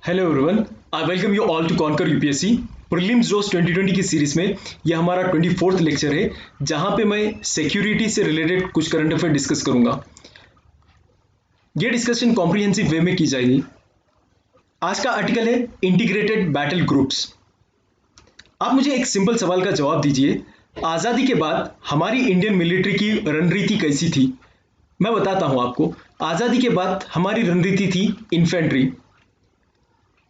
Hello everyone, I welcome you all to conquer UPSC prelims जोस 2020 की series में ये हमारा 24th लेक्चर है जहां पे मैं सिक्योरिटी से रिलेटेड कुछ करंट अफेयर डिस्कस करूंगा। ये डिस्कशन कॉम्प्रिहेंसिव वे में की जाएगी। आज का आर्टिकल है इंटीग्रेटेड बैटल ग्रुप्स। आप मुझे एक सिंपल सवाल का जवाब दीजिए, आज़ादी के बाद हमारी इंडियन मिलिट्री की रणनीति कैसी थी? मैं बताता हूं आपको। आज़ादी के बाद हमारी रणनीति थी इन्फेंट्री।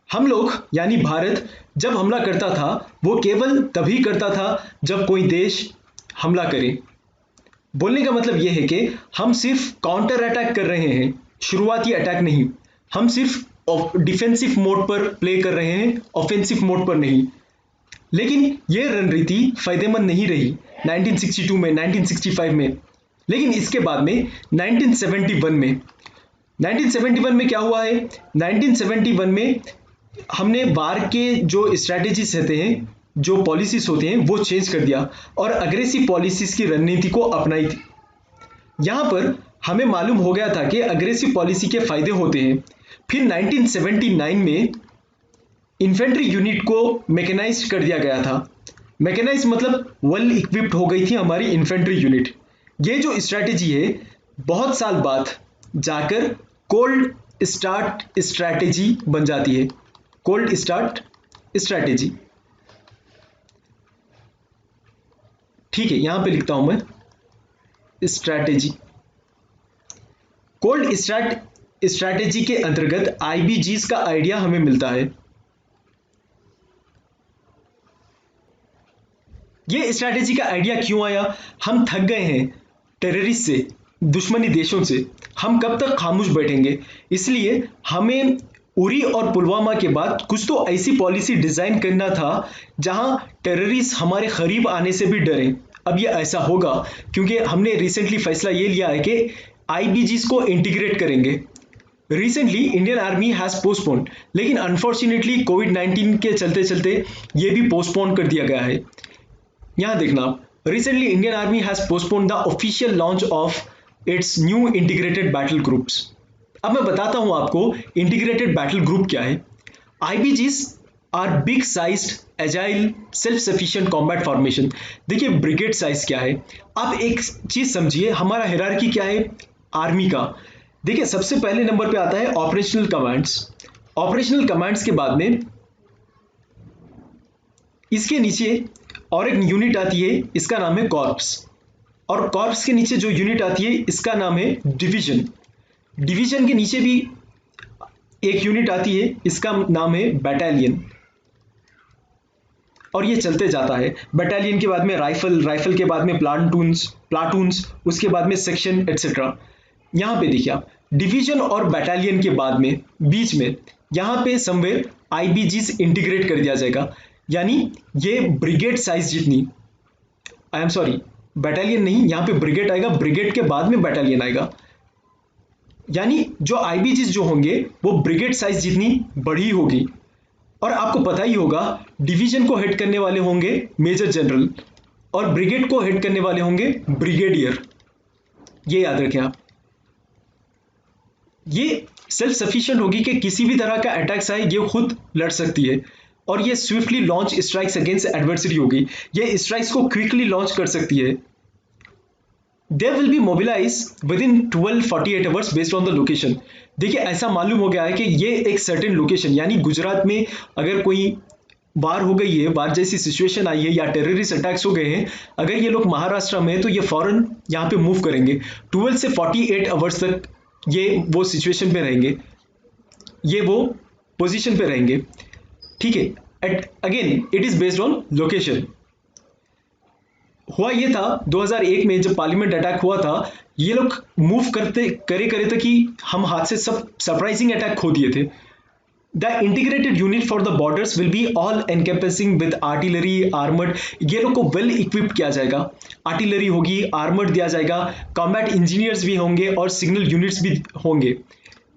हम लोग यानी भारत जब हमला करता था वो केवल तभी करता था जब कोई देश हमला करे। बोलने का मतलब यह है कि हम सिर्फ काउंटर अटैक कर रहे हैं, शुरुआती अटैक नहीं। हम सिर्फ डिफेंसिव मोड पर प्ले कर रहे हैं, ऑफेंसिव मोड पर नहीं। लेकिन यह रणनीति फायदेमंद नहीं रही 1962 में, 1965 में। लेकिन इसके बाद में 1971 में क्या हुआ है? 1971 में हमने वार के जो स्ट्रैटेजीज रहते हैं, जो पॉलिसीज होते हैं, वो चेंज कर दिया और अग्रेसिव पॉलिसीज की रणनीति को अपनाई थी। यहां पर हमें मालूम हो गया था कि अग्रेसिव पॉलिसी के फायदे होते हैं। फिर 1979 में इन्फेंट्री यूनिट को मैकेनाइज कर दिया गया था। मैकेनाइज मतलब वेल इक्विप्ड हो गई थी हमारी इन्फेंट्री यूनिट। ये जो स्ट्रैटेजी है बहुत साल बाद जाकर कोल्ड स्टार्ट स्ट्रैटेजी बन जाती है। कोल्ड स्टार्ट स्ट्रैटेजी, ठीक है, यहां पे लिखता हूं मैं स्ट्रैटेजी। कोल्ड स्ट्रैटेजी के अंतर्गत आईबीजीज का आइडिया हमें मिलता है। ये स्ट्रैटेजी का आइडिया क्यों आया? हम थक गए हैं टेररिस्ट से, दुश्मनी देशों से। हम कब तक खामोश बैठेंगे? इसलिए हमें उरी और पुलवामा के बाद कुछ तो ऐसी पॉलिसी डिजाइन करना था जहां टेररिस्ट हमारे करीब आने से भी डरें। अब ये ऐसा होगा क्योंकि हमने रिसेंटली फैसला ये लिया है कि आईबीजीज को इंटीग्रेट करेंगे। Recently Indian army has postponed, लेकिन अनफॉर्चुनेटली कोविड-19 के चलते चलते ये भी पोस्टपोन कर दिया गया है। यहां देखना आप, recently Indian army has postponed the official launch of its new integrated battle groups. अब मैं बताता हूं आपको इंटीग्रेटेड बैटल ग्रुप क्या है। IBGs are big sized agile self sufficient combat formation. देखिए ब्रिगेड साइज क्या है। आप एक चीज समझिए, हमारा हायरार्की क्या है आर्मी का। देखिए सबसे पहले नंबर पे आता है ऑपरेशनल कमांड्स। ऑपरेशनल कमांड्स के बाद में इसके नीचे और एक यूनिट आती है, इसका नाम है कॉर्प्स। और कॉर्प्स के नीचे जो यूनिट आती है इसका नाम है डिवीजन। डिवीजन के नीचे भी एक यूनिट आती है, इसका नाम है बटालियन। और ये चलते जाता है। बटालियन के बाद में राइफल, राइफल के बाद में प्लाटून्स, उसके बाद में सेक्शन एटसेट्रा। यहां पे देखिए आप, डिवीजन और बटालियन के बाद में बीच में यहां पे समवेयर आईबीजीज इंटीग्रेट कर दिया जाएगा। यानी ये ब्रिगेड साइज जितनी, आई एम सॉरी, बटालियन नहीं, यहां पे ब्रिगेड आएगा, ब्रिगेड के बाद में बटालियन आएगा। यानी जो आईबीजीज जो होंगे वो ब्रिगेड साइज जितनी बड़ी होगी। और आपको पता ही होगा डिवीजन को हेड करने वाले होंगे मेजर जनरल और ब्रिगेड को हेड करने वाले होंगे ब्रिगेडियर। ये याद रखें आप। ये सेल्फ सफिशिएंट होगी कि किसी भी तरह का अटैक्स आए ये खुद लड़ सकती है। और ये swiftly launch strikes against adversary होगी, ये स्ट्राइक्स को क्विकली लॉन्च कर सकती है। They will be mobilized within 12-48 hours based on the location। देखिए ऐसा मालूम हो गया है कि ये एक सर्टेन लोकेशन, यानी गुजरात में अगर कोई वार हो गई है, वार जैसी सिचुएशन आई है या टेररिस्ट अटैक्स हो गए हैं, अगर ये लोग महाराष्ट्र में है तो ये फौरन यहाँ पे मूव करेंगे। 12 से 48 आवर्स तक ये वो सिचुएशन पे रहेंगे, ये वो पोजीशन पे रहेंगे, ठीक है। Again it is based on location. हुआ ये था 2001 में जब पार्लियामेंट अटैक हुआ था, ये लोग मूव करे थे कि हम हाथ से सब सरप्राइजिंग अटैक खो दिए थे। The integrated unit for the borders will be all encompassing with artillery armoured. ये लोग को वेल इक्विप्ड किया जाएगा, आर्टिलरी होगी, आर्मर्ड दिया जाएगा, कॉम्बैट इंजीनियर्स भी होंगे और सिग्नल यूनिट्स भी होंगे।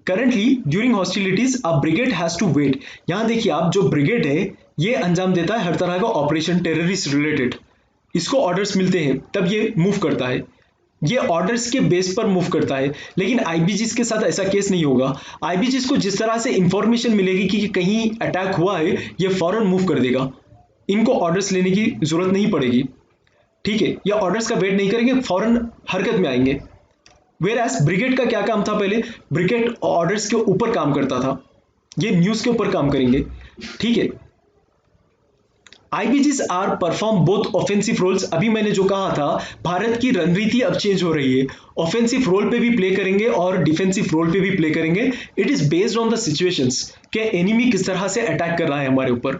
Currently during hostilities a brigade has to wait. यहां देखिए आप, जो ब्रिगेड है ये अंजाम देता है हर तरह का ऑपरेशन टेररिस्ट रिलेटेड। इसको ऑर्डर्स मिलते हैं तब ये मूव करता है। ये ऑर्डर्स के बेस पर मूव करता है, लेकिन आईबीजीज के साथ ऐसा केस नहीं होगा। आईबीजीज को जिस तरह से इंफॉर्मेशन मिलेगी कि कहीं अटैक हुआ है, ये फौरन मूव कर देगा, इनको ऑर्डर्स लेने की जरूरत नहीं पड़ेगी, ठीक है, ये ऑर्डर्स का वेट नहीं करेंगे, फौरन हरकत में आएंगे। वेयर एज ब्रिगेड का क्या काम था, पहले ब्रिगेड ऑर्डर्स के ऊपर काम करता था, ये न्यूज के ऊपर काम करेंगे, ठीक है। IBGs are perform both offensive roles, अभी मैंने जो कहा था भारत की रणनीति अब चेंज हो रही है, ऑफेंसिव रोल पे भी प्ले करेंगे और डिफेंसिव रोल पे भी प्ले करेंगे। It is based on the situations कि एनिमी किस तरह से अटैक कर रहा है हमारे ऊपर।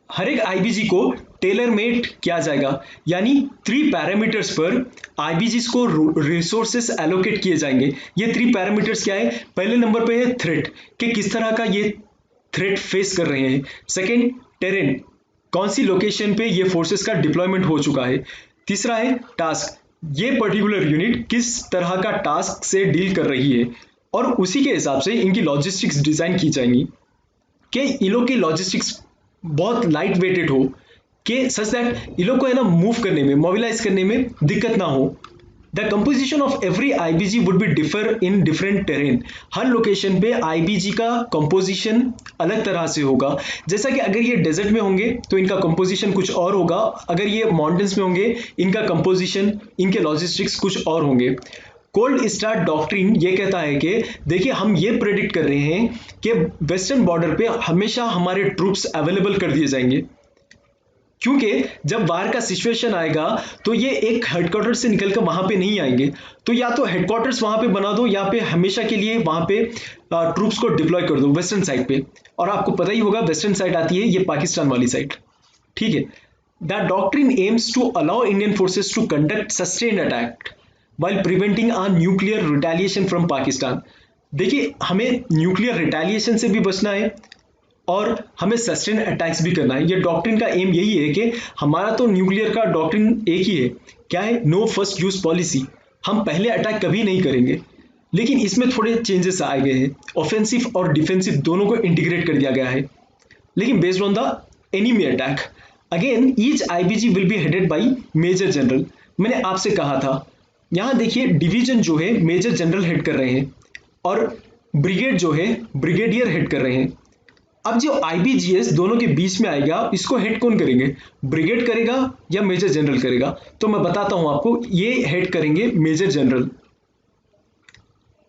हर एक आईबीजी को टेलर मेड किया जाएगा, यानी 3 पैरामीटर्स पर आईबीजीज को रिसोर्सेस एलोकेट किए जाएंगे। ये 3 पैरामीटर्स क्या है, पहले नंबर पे है थ्रेट, कि किस तरह का ये थ्रेट फेस कर रहे हैं। सेकंड, टेरेन, कौन सी लोकेशन पे ये फोर्सेस का डिप्लॉयमेंट हो चुका है। तीसरा है टास्क, ये पर्टिकुलर यूनिट किस तरह का टास्क से डील कर रही है, और उसी के हिसाब से इनकी लॉजिस्टिक्स डिजाइन की जाएंगी कि इन लोग की लॉजिस्टिक्स बहुत लाइट वेटेड हो, कि सच दैट इन लोग को है ना मूव करने में, मोबिलाइज करने में दिक्कत ना हो। The composition of every IBG would be differ in different terrain, her location पे आईबीजी का कंपोजिशन अलग तरह से होगा। जैसा कि अगर ये डेजर्ट में होंगे तो इनका कंपोजिशन कुछ और होगा, अगर ये माउंटेन्स में होंगे इनका कंपोजिशन, इनके लॉजिस्टिक्स कुछ और होंगे। कोल्ड स्टार्ट डॉक्ट्रिन ये कहता है कि देखिए हम ये प्रेडिक्ट कर रहे हैं कि वेस्टर्न बॉर्डर पे हमेशा हमारे ट्रूप्स अवेलेबल कर दिए जाएंगे, क्योंकि जब वार का सिचुएशन आएगा तो ये एक हेडक्वार्टर से निकलकर वहां पे नहीं आएंगे, तो या तो हेडक्वार्टर्स वहां पे बना दो या पे हमेशा के लिए वहां पे ट्रूप्स को डिप्लॉय कर दो वेस्टर्न साइड पे। और आपको पता ही होगा वेस्टर्न साइड आती है ये पाकिस्तान वाली साइड, ठीक है। The doctrine aims to allow Indian forces to conduct sustained attack while preventing a nuclear retaliation from Pakistan. देखिए हमें न्यूक्लियर रिटेलिएशन से भी बचना है और हमें सस्टेन अटैक्स भी करना है। ये डॉक्ट्रिन का एम यही है कि हमारा तो न्यूक्लियर का डॉक्ट्रिन एक ही है, क्या है, नो फर्स्ट यूज पॉलिसी, हम पहले अटैक कभी नहीं करेंगे। लेकिन इसमें थोड़े चेंजेस आए गए हैं, ऑफेंसिव और डिफेंसिव दोनों को इंटीग्रेट कर दिया गया है, लेकिन based on the enemy attack. Again each IBG will be headed by major general. मैंने आपसे कहा था, यहां देखिए डिवीजन जो है मेजर जनरल हेड कर रहे हैं और ब्रिगेड जो है ब्रिगेडियर हेड कर रहे हैं। अब जो आईबीजीएस दोनों के बीच में आएगा, इसको हेड कौन करेंगे, ब्रिगेड करेगा या मेजर जनरल करेगा? तो मैं बताता हूं आपको, ये हेड करेंगे मेजर जनरल,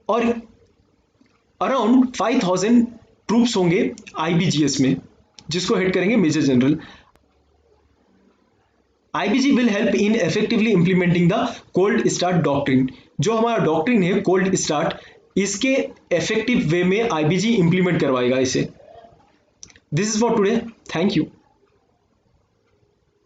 और अराउंड 5000 ट्रूप्स होंगे आईबीजीएस में, जिसको हेड करेंगे major general. IBG will help in effectively implementing the cold start doctrine। जो हमारा डॉक्ट्रिन है कोल्ड स्टार्ट, इसके इफेक्टिव वे में IBG इंप्लीमेंट करवाएगा इसे। This is for today, thank you.